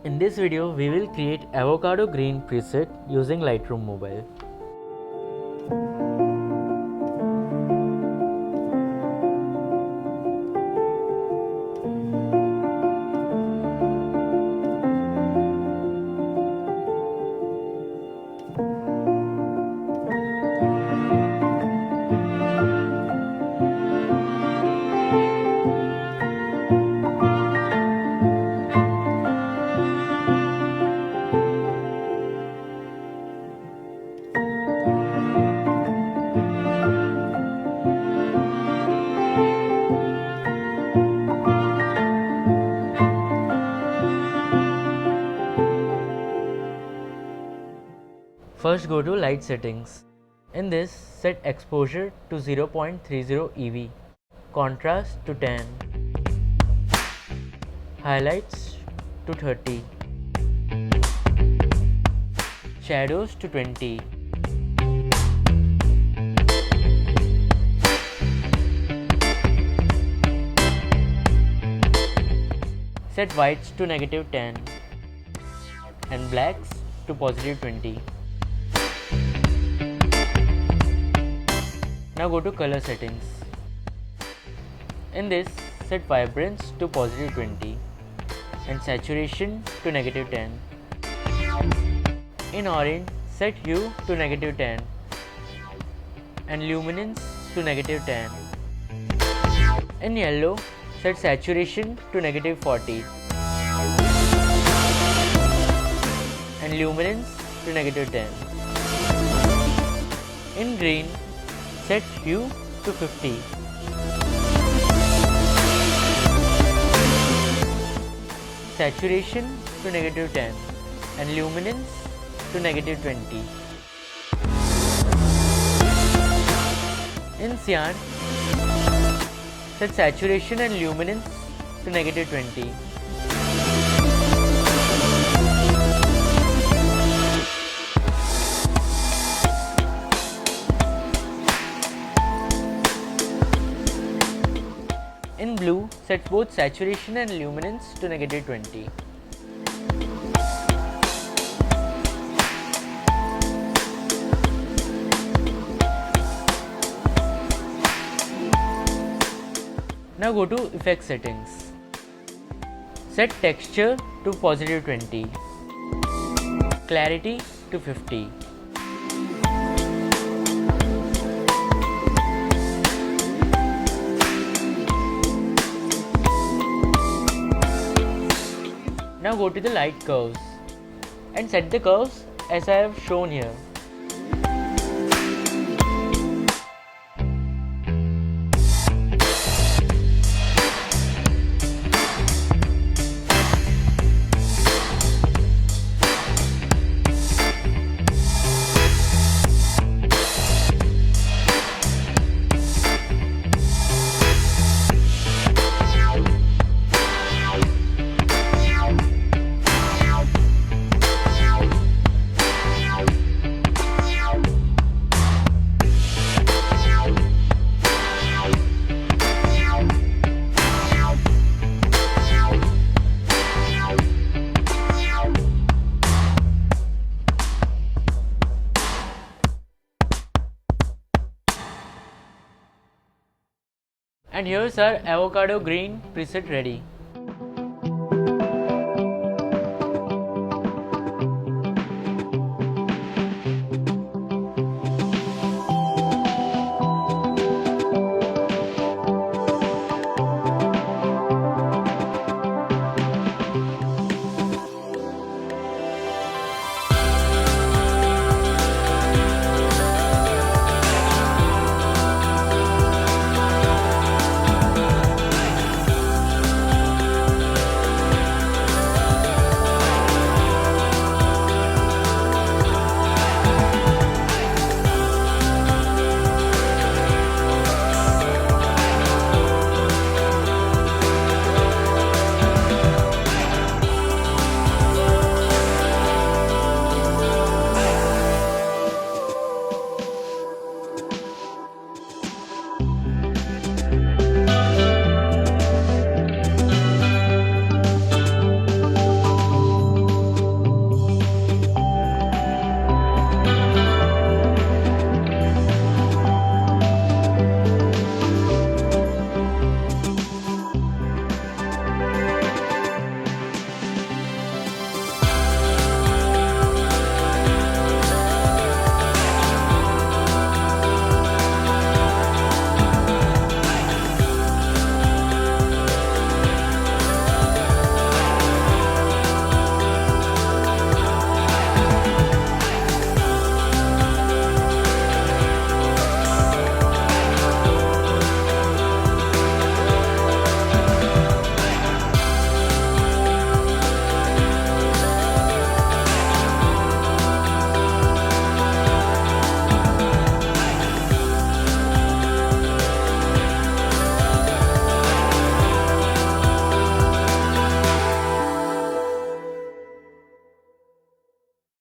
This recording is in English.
In this video, we will create avocado green preset using Lightroom Mobile. First, go to light settings. In this, set exposure to 0.30 EV, contrast to 10, highlights to 30, shadows to 20, set whites to -10 and blacks to +20. Now go to color settings. In this, set vibrance to +20 and saturation to -10. In orange, set hue to -10 and luminance to -10. In yellow, set saturation to -40 and luminance to -10. In green, set hue to 50 saturation to -10 and luminance to -20. In cyan, set saturation and luminance to -20. In blue, set both saturation and luminance to -20. Now go to effect settings. Set texture to +20, clarity to 50. Now go to the light curves and set the curves as I have shown here. And here's our avocado green preset ready.